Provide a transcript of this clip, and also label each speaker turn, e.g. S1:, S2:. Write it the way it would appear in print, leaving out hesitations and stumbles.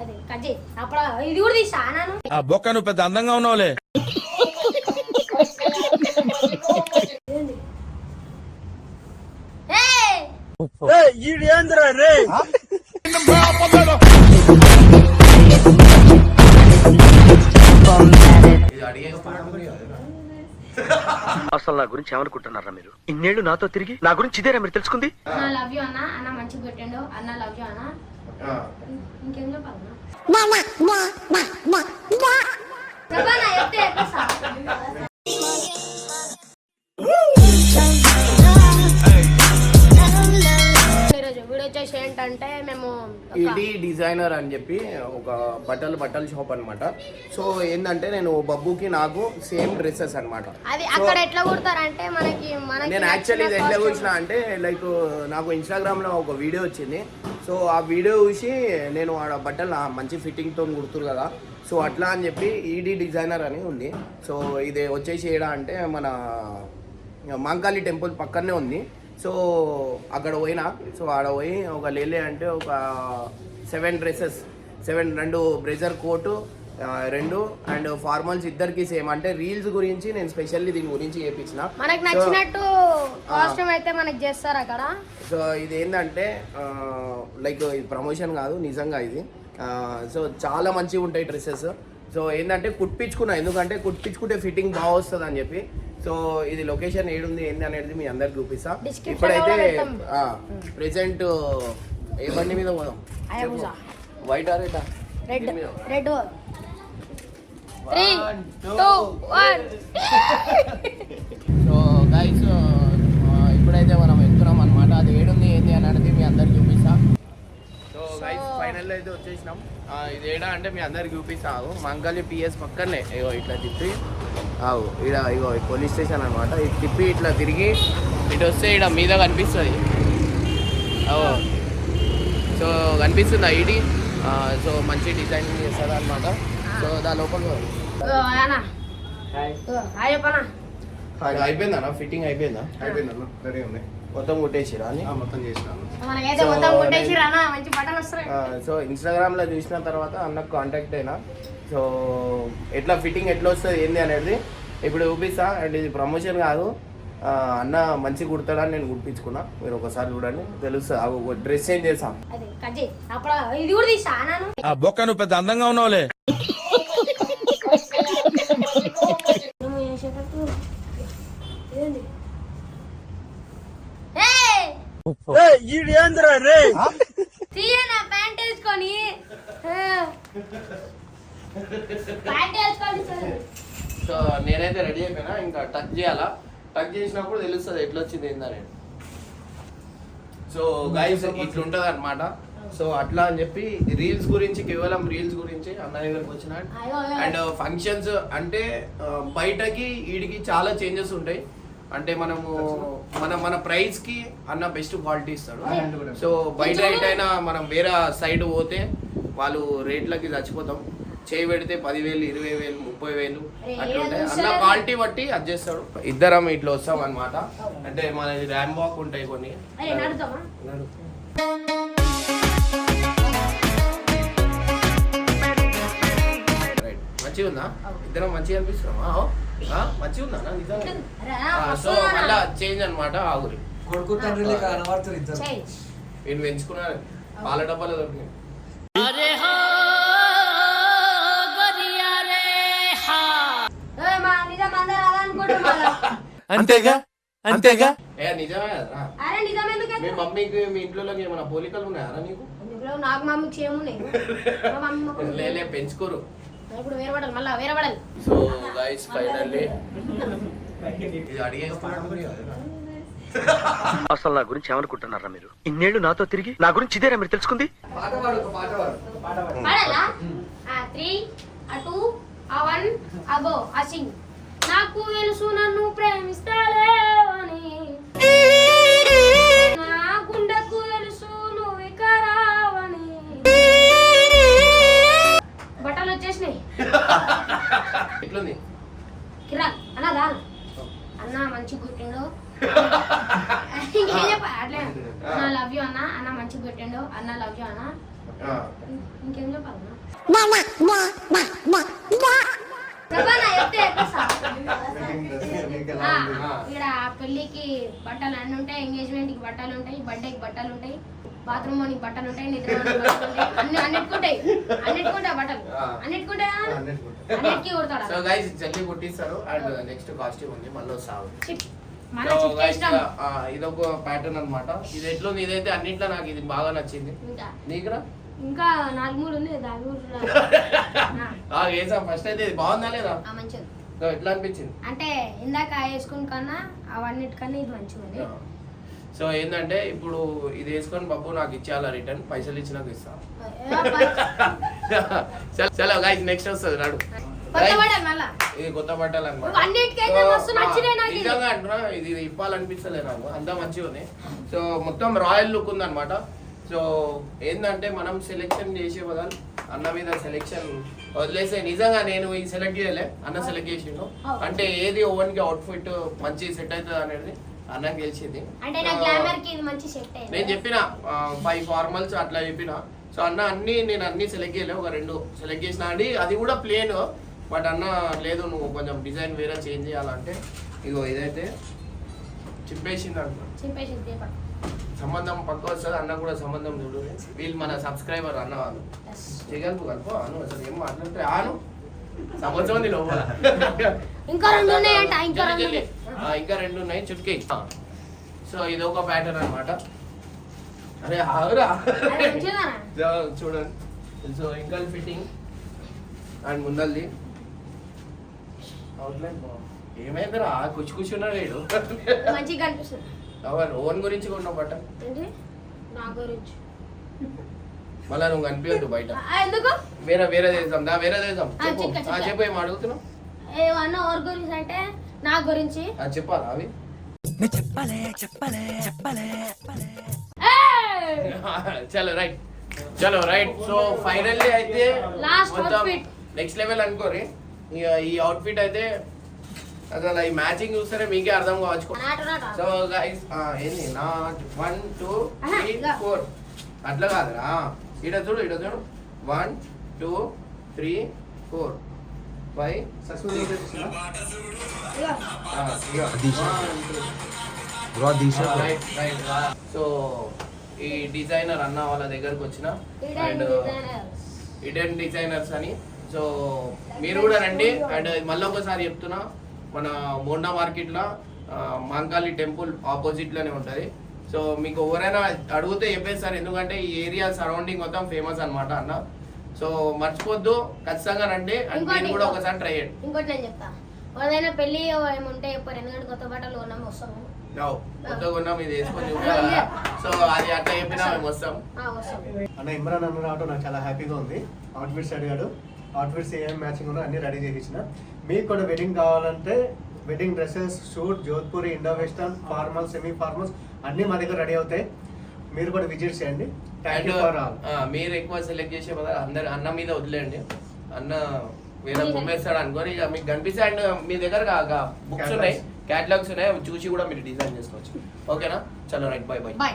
S1: అదే కజ్జి అప్పుడు ఇది కూడా తీసా నాను
S2: ఆ బొక్క నువ్వు పెద్ద అందంగా ఉన్నావులే.
S3: అసలు నా గురించి ఏమనుకుంటున్నారా మీరు? ఇన్నేళ్లు నాతో తిరిగి నా గురించి ఇదేరా మీరు తెలుసుకుంది?
S1: అన్న లవ్ యూ అన్న, అన్న మంచిగా పెట్టండు, అన్న లవ్ యూ అన్న. ఇంకేం చెప్పాలన్నా? చెప్పనా చెప్తే చెప్పేస్తా. ఈరోజు వీడియో వచ్చేసి ఏంటంటే మేము
S4: ఇది డిజైనర్ అని చెప్పి ఒక బట్టల షాప్ అన్నమాట. సో ఏంటంటే నేను బబ్బుకి నాకు సేమ్ డ్రెస్సెస్ అన్నమాట.
S1: అది అక్కడ ఎట్లా కుడతారంటే మనకి
S4: నేను యాక్చువల్లీ ఇది ఎట్లా కూర్చున్నా అంటే లైక్ నాకు ఇన్స్టాగ్రామ్ లో ఒక వీడియో వచ్చింది. సో ఆ వీడియో చూసి నేను ఆడ బట్టలు మంచి ఫిట్టింగ్తో కుడుతురు కదా, సో అట్లా అని చెప్పి ఈడీ డిజైనర్ అని ఉంది. సో ఇది వచ్చేసి ఏడా అంటే మన మాంకాళి టెంపుల్ పక్కనే ఉంది. సో అక్కడ పోయినా, సో ఆడ పోయి ఒక లేలే అంటే ఒక 7 డ్రెస్సెస్, 2 బ్రేజర్ కోటు 2 అండ్ ఫార్మల్స్ ఇద్దరికి సేమ్. అంటే రీల్స్ గురించి నేను స్పెషల్లీ దీని గురించి చేయించిన.
S1: మనకు నచ్చినట్టు కాస్ట్యూమ్ అయితే మనకి చేస్తారు అక్కడ.
S4: సో ఇది ఏంటంటే లైక్ ఇది ప్రమోషన్ కాదు, నిజంగా ఇది. సో చాలా మంచిగా ఉంటాయి డ్రెస్సెస్. సో ఏంటంటే కుట్టించుకున్నా, ఎందుకంటే కుట్టించుకుంటే ఫిట్టింగ్ బాగా వస్తుంది అని చెప్పి. సో ఇది లొకేషన్ ఏడుంది ఏంది అనేది మీ అందరికి చూపిస్తా. ఇప్పుడైతే ప్రెసెంట్ ఏ బండి మీద పోదాం? White or red?
S1: Red. 3, 2, 1.
S4: So guys ఇప్పుడైతే మనం ఎక్కుతున్నాం అనమాట. అది ఏడుంది ఏంది అని అనేది మీ అందరికి చూపిస్తా. సో గైస్ ఫైనల్ అయితే వచ్చేసినాం. ఇది ఏడా అంటే మీ అందరికి చూపిస్తావు. మంగళి పిఎస్ పక్కనే ఇగో ఇట్లా తిప్పి ఇక్కడ ఇగో పోలీస్ స్టేషన్ అనమాట. ఇది తిప్పి ఇట్లా తిరిగి ఇటు వస్తే ఇక్కడ మీద కనిపిస్తుంది. సో కనిపిస్తుంది ఐడి. సో మంచి డిజైనింగ్ చేస్తుంది అనమాట. సో దాని లోపల అయిపోయిందన్నా, ఫిట్టింగ్ అయిపోయిందా?
S5: అయిపోయిందన్న, రెడీ ఉంది.
S4: మొత్తం కుట్టేసిరా అని?
S5: మొత్తం చేసినాను.
S4: సో ఇన్స్టాగ్రామ్ లో చూసిన తర్వాత అన్నకు కాంటాక్ట్ అయినా. సో ఎట్లా ఫిట్టింగ్ ఎట్లా వస్తుంది ఏంది అనేది ఇప్పుడు చూపిస్తా. అండ్ ఇది ప్రమోషన్ కాదు, అన్న మంచి కుడతాడని నేను కుట్టించుకున్నా. మీరు ఒకసారి చూడండి తెలుస్తుంది. డ్రెస్ చేంజ్ చేసాం.
S1: ఇది కూడా తీసా నాను
S2: ఆ బొక్క నువ్వు పెద్ద అందంగా ఉన్నావులే.
S1: తీయనా ప్యాంట్ వేసుకొని
S4: సో నేనైతే రెడీ అయిపోయినా. ఇంకా టచ్ చేయాలా, టచ్ చేసినప్పుడు తెలుస్తుంది ఎట్లా వచ్చింది ఏందని. సో గైస్ ఇట్లుంటది అనమాట. సో అట్లా అని చెప్పి రీల్స్ గురించి, కేవలం రీల్స్ గురించి అన్న దగ్గరకు వచ్చిన. అండ్ ఫంక్షన్స్ అంటే బయటకి వీడికి చాలా చేంజెస్ ఉంటాయి. అంటే మనము మన ప్రైస్ కి అన్న బెస్ట్ క్వాలిటీ ఇస్తాడు. సో బయట ఎటైనా మనం వేరే సైడ్ పోతే వాళ్ళు రేట్లకి చచ్చిపోతాం. చేయి పెడితే 10,000, 20,000, 30,000 అట్లా ఉంటాయి. అన్న క్వాలిటీ బట్టి అది చేస్తాడు. ఇద్దరం ఇట్లా వస్తాం అనమాట. అంటే మన ర్యామ్ వాక్ ఉంటాయి కొన్ని. మంచిగా ఉందా? ఇద్దరం మంచిగా అనిపిస్తున్నామా? మంచిగా ఉందా నిజంగా? సో మళ్ళా చేంజ్ అనమాట. ఆగురి
S5: కొడుకు తండ్రి కనబడుతుంది ఇద్దరు.
S4: నేను పెంచుకున్నాను, పాల డబ్బాలు దొరికినాయి.
S2: అంతేగా అంతేగా.
S4: నిజమే కదా? మీ మమ్మీకి మీ ఇంట్లో ఏమైనా పోలికలు ఉన్నాయా నీకు?
S1: నాకు మమ్మీకి ఏమున్నాయి?
S4: లేలే పెంచుకోరు.
S1: ఇప్పుడు వేరే పడాలి, మళ్ళీ వేరే పడాలి.
S4: సో గైస్ ఫైనల్లీ ఇది అడిగే
S3: అసలు నా గురించి ఏమనుకుంటున్నారా మీరు? ఇన్నేళ్లు నాతో తిరిగి నా గురించి ఇదేరా మీరు తెలుసుకుంది?
S1: పాడాలా? 3, 2, 1 అగో అసింగ్. నాకు తెలుసు నన్ను ప్రేమిస్తాలేవని, నా గుండెకు తెలుసు నువ్వు ఇక రావని. బట్టలు వచ్చేసినాయి.
S4: ఎట్లుంది
S1: కిరా అన్నదా? అన్న మంచి గుట్టిండు. ఇంకేం చెప్ప అట్లే. అన్న లవ్ యూ అన్న, అన్న మంచి గుట్టిండు, అన్న లవ్ యూ అన్న. ఇంకేం చెప్పాలన్నా చెప్పాలా చెప్తే చెప్పేస్తా. ఆ, ఇక్కడ పెళ్ళికి బట్టలు అన్నీ ఉంటాయి, ఎంగేజ్మెంట్ కి బట్టలు ఉంటాయి, బర్త్డేకి బట్టలు ఉంటాయి, బాత్రూమ్ లోనికి బట్టలు ఉంటాయి, నిద్ర బట్టలు ఉంటాయి, అన్నిటికుంటాయి బట్టలు అన్నిటికుంటాయి అన్నిటికీ కుడతాడు.
S4: సో గైస్ జల్దీ కుట్టిస్తారు అండ్ నెక్స్ట్ కాస్ట్యూమ్ ఉంది మళ్ళీ వస్తావు.
S1: మన చిక్కేష్టం
S4: ఇదొక ప్యాటర్న్ అన్నమాట. ఇది ఎట్లుంది, ఇదైతే అన్నిట్లో నాకు ఇది బాగా నచ్చింది. నీకురా
S1: ఇంకా 4 ఉంది దాని
S4: వేసాం ఫస్ట్ అయితే ఇది బాగుందా లేదా?
S1: మంచిది.
S4: సో ఎట్లా అనిపించింది
S1: అంటే ఇందాక వేసుకుని కన్నా అవన్నిటికన్నా ఇది మంచిగా ఉంది.
S4: సో ఏంటంటే ఇప్పుడు ఇది వేసుకొని బాబు నాకు ఇచ్చేయాలా, రిటర్న్ పైసలు ఇచ్చినాక ఇస్తాను. చలో గైస్ నెక్స్ట్ వస్తుంది నాడు.
S1: కొత్త బట్టలు మళ్ళా
S4: ఇది కొత్త బట్టలు అనమాట.
S1: అన్నిటికైతే మస్తు నచ్చినాయి నాకు.
S4: నిజంగా అంటున్నా ఇది ఇప్పాలనిపిస్తలే నాకు, అంతా మంచిగా ఉంది. సో మొత్తం రాయల్ లుక్ ఉంది అనమాట. సో ఏంటంటే మనం సెలెక్షన్ చేసే బదులు అన్న మీద సెలెక్షన్ వదిలేసే. నిజంగా నేను ఈ సెలెక్ట్ చేయలే, అన్న సెలెక్ట్ చేసిండు. అంటే ఏది ఓవెన్ కి అవుట్ఫిట్ మంచి సెట్ అవుతుంది అనేది అన్నకి తెలిసింది.
S1: అంటే నా గ్లామర్ కి ఇది మంచి సెట్ అయ్యింది.
S4: నేను చెప్పిన 5 ఫార్మల్స్ అట్లా చెప్పిన. సో అన్న నేను అన్ని సెలెక్ట్ చేయలే, ఒక 2 సెలెక్ట్ చేసిన అండి. అది కూడా ప్లేన్, బట్ అన్న లేదు నువ్వు కొంచెం డిజైన్ వేరే చేంజ్ చేయాలంటే ఇగో ఇదైతే చింపేసింది అంట.
S1: చింపేసింది పేపర్.
S4: సంబంధం పక్క వస్తుంది, అన్న కూడా సంబంధం చూడు. వీళ్ళు మన సబ్స్క్రైబర్ అన్న వాళ్ళు. కలుపు అను అసలు ఏం మాట్లాడితే ఆను సంవత్సరం ఉంది లోపల.
S1: ఇంకా 2 ఉన్నాయంట.
S4: ఇంకా 2 ఉన్నాయి చుట్కీ. సో ఇది ఒక ప్యాటర్న్ అనమాట. అరే ఆగురా చూడండి. సో ఇంకా ఫిట్టింగ్ అండ్ ముందల్ది అవుట్లైన్ ఏమైందిరా కూర్చున్నాడు వీడు.
S1: మంచిగా కనిపిస్తుంది.
S4: ఓన్ గురించి కొన్న బట్ట
S1: నా గురించి
S4: మళ్ళా నువ్వు కనిపించద్దు బయట.
S1: ఎందుకు
S4: వేరే దేశం వేరే దేశం చెప్పు ఏం అడుగుతున్నావు?
S1: ఏమన్నా ఎవరి గురించి అంటే నా గురించి
S4: అది చెప్పాలా అవి చలో రైట్. సో ఫైనల్లీ అయితే నెక్స్ట్ లెవెల్ అనుకోరి. ఈ అవుట్ఫిట్ అయితే అసలు ఈ మ్యాచింగ్ చూస్తేనే మీకే అర్థం కావచ్చు. సో గైస్ ఏంది నాట్ 1 2 3 4 అట్లా కాదురా. ఇడ చూడు 1 2 3 4 5 సో ఈ డిజైనర్ అన్న వాళ్ళ దగ్గరకు వచ్చిన అండ్ ఇడెన్ డిజైనర్స్ అని. సో మీరు కూడా రండి. అండ్ మళ్ళీ ఒకసారి చెప్తున్నా, మన మోండా మార్కెట్లో మాంకాళి టెంపుల్ ఆపోజిట్లోనే ఉంటుంది. సో మీకు ఎవరైనా అడిగితే చెప్పేస్తారు, ఎందుకంటే ఈ ఏరియా సరౌండింగ్ మొత్తం ఫేమస్ అనమాట అన్న. సో మర్చిపోద్దు, ఖచ్చితంగా రండి. అండ్ మీరు కూడా ఒకసారి ట్రై చేయండి.
S1: ఇంకోటి నేను చెప్తా, ఏదైనా పెళ్లి ఏముంటే చెప్పారు, ఎందుకంటే కొత్త బట్టలు కొన్నాము వస్తాము.
S4: కొత్తగా ఉన్నాం ఇది వేసుకొని చూడాలి. సో అది అట్లా చెప్పినా మేము వస్తాం.
S5: అన్న ఇమ్రాన్ అన్న రావడం నాకు చాలా హ్యాపీగా ఉంది. అవుట్ఫిట్స్ అడిగాడు, అవుట్ఫిట్స్ ఏం మ్యాచింగ్ ఉన్నా అన్ని రెడీ చేసి ఇచ్చిన. మీకు కూడా వెడ్డింగ్ కావాలంటే wedding dresses, shoot, Jodhpuri, Indo western, formals, semi formals అన్ని మా దగ్గర రెడీ అవుతాయి. మీరు కూడా విజిట్ చేయండి. Thank you for all.
S4: మీరు ఎక్కువ సెలెక్ట్ చేసే బదులు అందరు అన్న మీద వదిలేండి. అన్న వేరే బొమ్మేస్తాడు అనుకోని ఇక మీకు కనిపిస్తే. అండ్ మీ దగ్గర బుక్స్ ఉన్నాయి, క్యాటలాగ్స్ ఉన్నాయి, చూసి కూడా మీరు డిజైన్ చేసుకోవచ్చు. ఓకేనా? చలో రైట్, బాయ్ బాయ్.